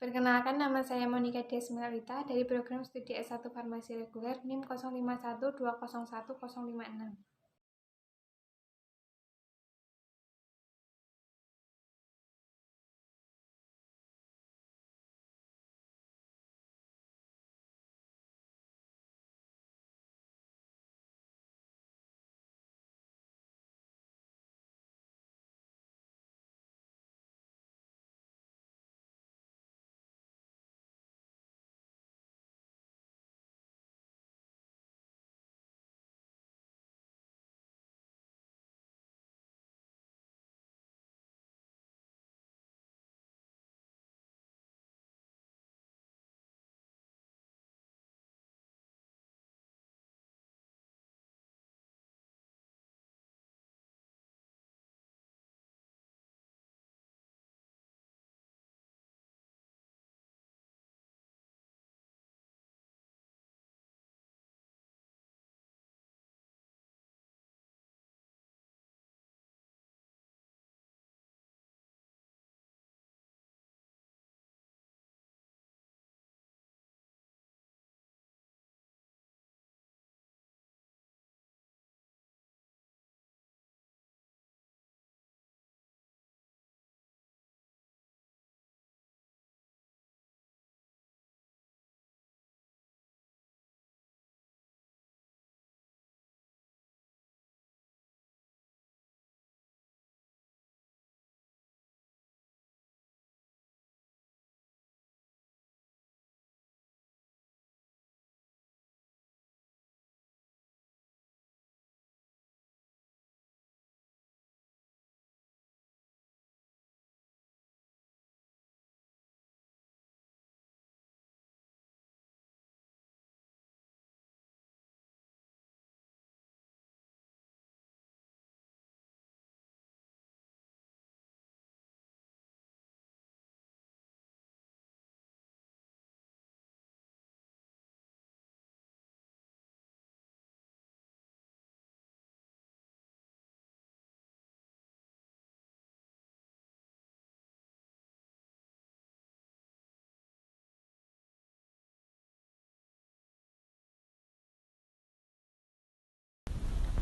Perkenalkan, nama saya Monica Desmelita dari program studi S1 Farmasi Reguler NIM 0512011056.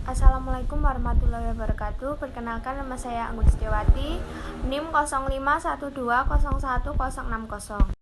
Assalamualaikum warahmatullahi wabarakatuh. Perkenalkan, nama saya Anggun Setiawati, NIM 0512011060.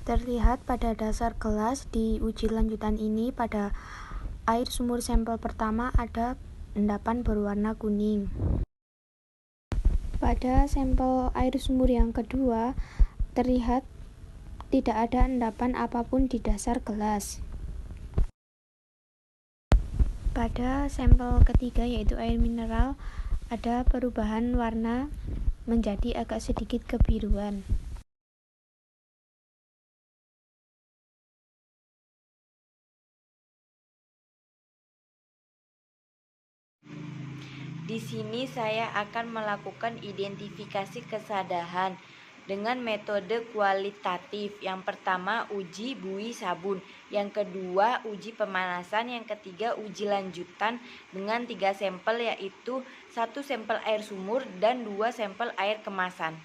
Terlihat pada dasar gelas di uji lanjutan ini, pada air sumur sampel pertama ada endapan berwarna kuning. Pada sampel air sumur yang kedua, terlihat tidak ada endapan apapun di dasar gelas. Pada sampel ketiga, yaitu air mineral, ada perubahan warna menjadi agak sedikit kebiruan. Di sini saya akan melakukan identifikasi kesadaran dengan metode kualitatif. Yang pertama, uji buih sabun. Yang kedua, uji pemanasan. Yang ketiga, uji lanjutan dengan 3 sampel, yaitu 1 sampel air sumur dan 2 sampel air kemasan.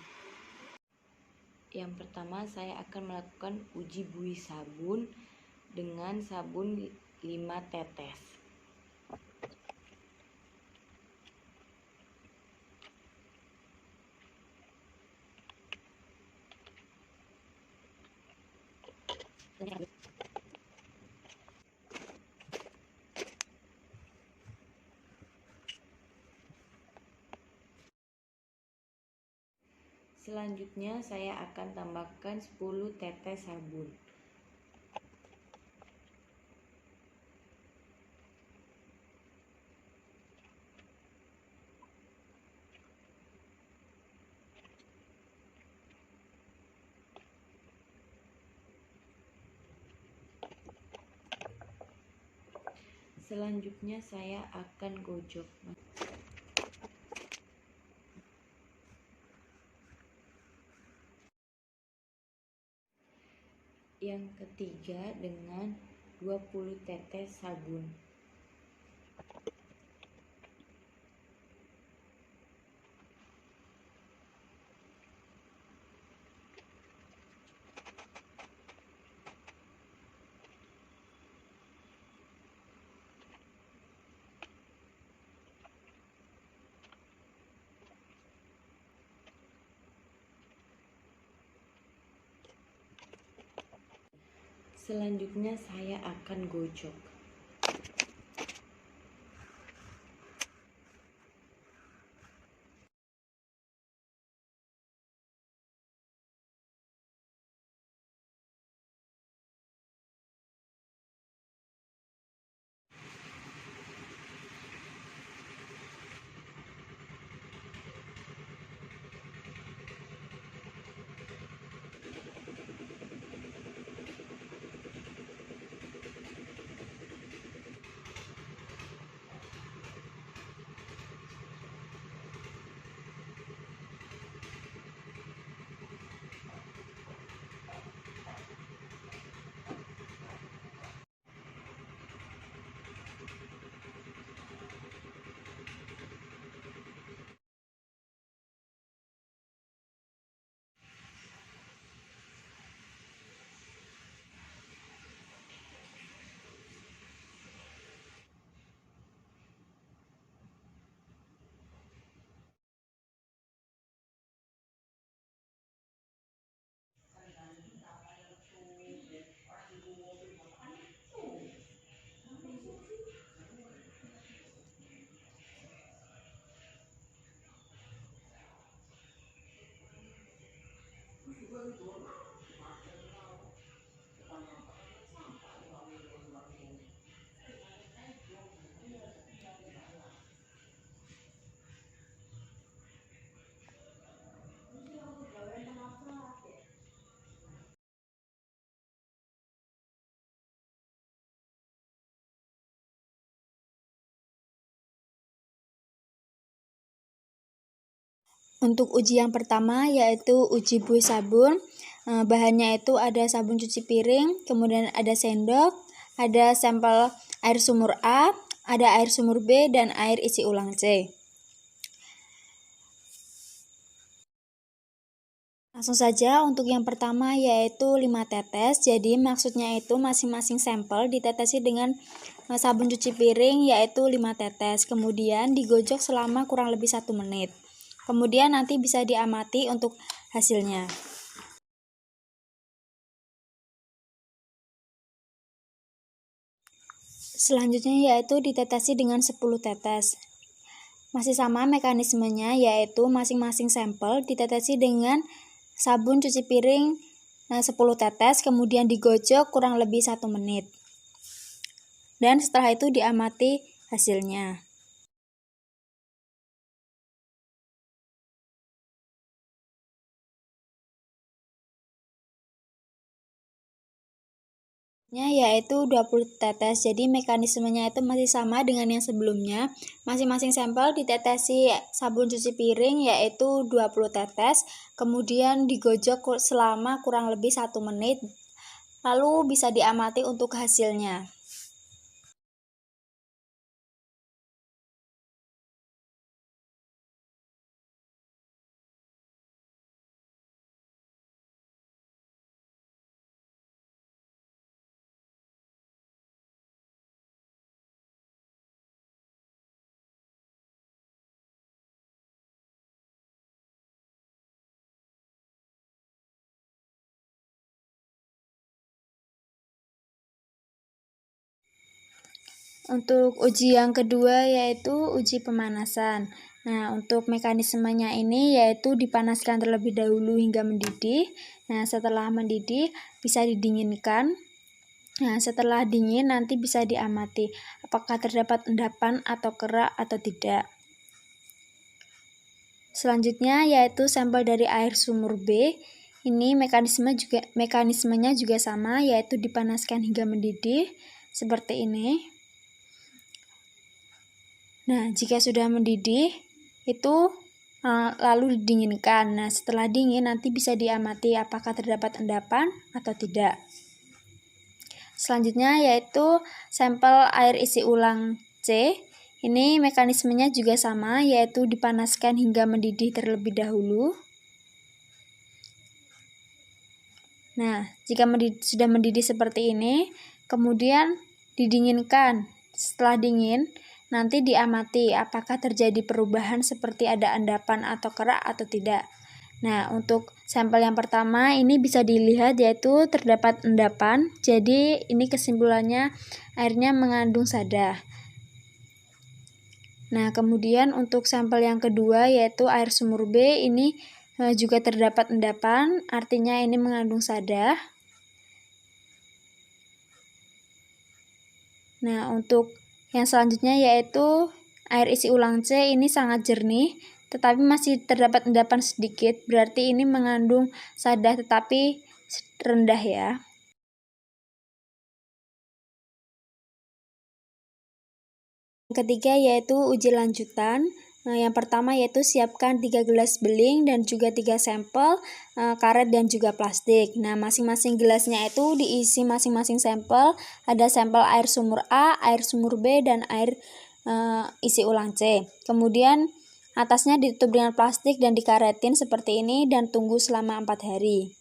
Yang pertama, saya akan melakukan uji buih sabun dengan sabun 5 tetes. Selanjutnya saya akan tambahkan 10 tetes sabun. Selanjutnya saya akan gojok. Yang ketiga dengan 20 tetes sabun. Selanjutnya saya akan gojok. Untuk uji yang pertama yaitu uji buih sabun. Bahannya itu ada sabun cuci piring, kemudian ada sendok, ada sampel air sumur A, ada air sumur B, dan air isi ulang C. Langsung saja untuk yang pertama yaitu 5 tetes. Jadi maksudnya itu masing-masing sampel ditetesi dengan sabun cuci piring yaitu 5 tetes. Kemudian digojok selama kurang lebih 1 menit. Kemudian nanti bisa diamati untuk hasilnya. Selanjutnya yaitu ditetesi dengan 10 tetes. Masih sama mekanismenya, yaitu masing-masing sampel ditetesi dengan sabun cuci piring 10 tetes, kemudian digojok kurang lebih 1 menit. Dan setelah itu diamati hasilnya. Yaitu 20 tetes. Jadi mekanismenya itu masih sama dengan yang sebelumnya. Masing-masing sampel ditetesi sabun cuci piring yaitu 20 tetes, kemudian digojok selama kurang lebih 1 menit. Lalu bisa diamati untuk hasilnya. Untuk uji yang kedua yaitu uji pemanasan. Nah, untuk mekanismenya ini yaitu dipanaskan terlebih dahulu hingga mendidih. Nah, setelah mendidih bisa didinginkan. Nah, setelah dingin nanti bisa diamati apakah terdapat endapan atau kerak atau tidak. Selanjutnya yaitu sampel dari air sumur B. Ini mekanismenya juga sama, yaitu dipanaskan hingga mendidih seperti ini. Nah, jika sudah mendidih itu lalu didinginkan. Nah, setelah dingin nanti bisa diamati apakah terdapat endapan atau tidak. Selanjutnya yaitu sampel air isi ulang C. Ini mekanismenya juga sama, yaitu dipanaskan hingga mendidih terlebih dahulu. Nah, jika sudah mendidih seperti ini, kemudian didinginkan. Setelah dingin, nanti diamati apakah terjadi perubahan seperti ada endapan atau kerak atau tidak. Nah, untuk sampel yang pertama ini bisa dilihat yaitu terdapat endapan. Jadi ini kesimpulannya airnya mengandung sada. Nah, kemudian untuk sampel yang kedua yaitu air sumur B, ini juga terdapat endapan, artinya ini mengandung sada. Nah, untuk yang selanjutnya yaitu air isi ulang C, ini sangat jernih, tetapi masih terdapat endapan sedikit, berarti ini mengandung sada tetapi rendah ya. Ketiga yaitu uji lanjutan. Yang pertama yaitu siapkan 3 gelas beling dan juga 3 sampel karet dan juga plastik. Nah, masing-masing gelasnya itu diisi masing-masing sampel. Ada sampel air sumur A, air sumur B, dan air isi ulang C. Kemudian atasnya ditutup dengan plastik dan dikaretin seperti ini dan tunggu selama 4 hari.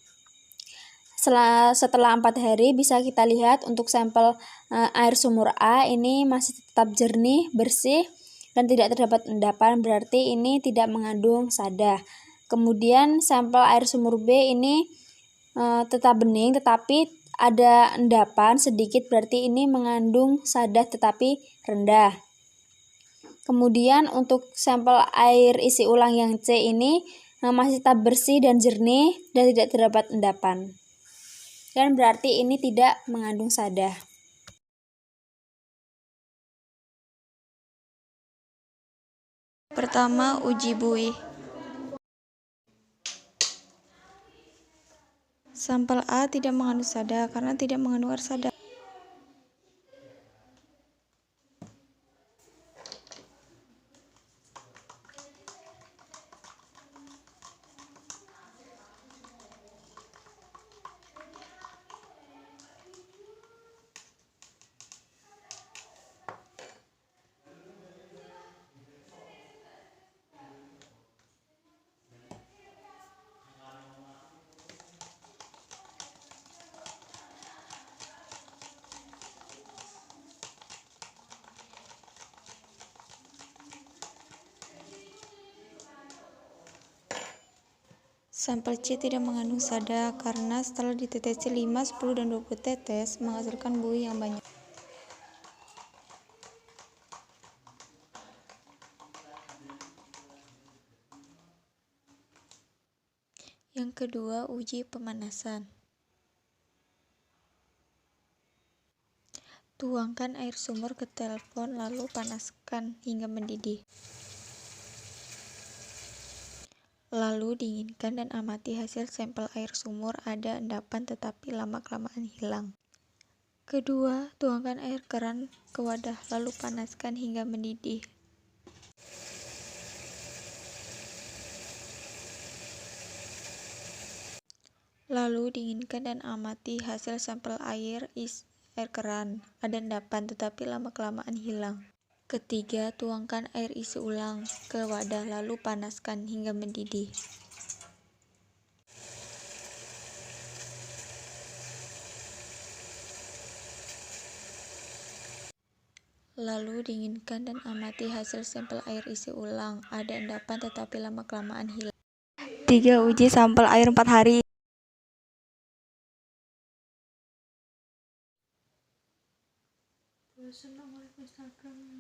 Setelah 4 hari bisa kita lihat untuk sampel air sumur A ini masih tetap jernih, bersih, dan tidak terdapat endapan, berarti ini tidak mengandung sada. Kemudian sampel air sumur B ini tetap bening tetapi ada endapan sedikit, berarti ini mengandung sada tetapi rendah. Kemudian untuk sampel air isi ulang yang C ini masih tetap bersih dan jernih dan tidak terdapat endapan. Dan berarti ini tidak mengandung sada. Pertama, uji buih. Sampel A tidak mengandung sada karena tidak mengandung air sada. Sampel C tidak mengandung sada karena setelah ditetesi 5, 10, dan 20 tetes menghasilkan buih yang banyak. Yang kedua, uji pemanasan. Tuangkan air sumur ke telepon lalu panaskan hingga mendidih. Lalu dinginkan dan amati hasil sampel air sumur, ada endapan tetapi lama-kelamaan hilang. Kedua, tuangkan air keran ke wadah lalu panaskan hingga mendidih. Lalu dinginkan dan amati hasil sampel air keran, ada endapan tetapi lama-kelamaan hilang. Ketiga, tuangkan air isi ulang ke wadah lalu panaskan hingga mendidih. Lalu dinginkan dan amati hasil sampel air isi ulang, ada endapan tetapi lama-kelamaan hilang. 3. Uji sampel air 4 hari. Bosan nongol Instagram.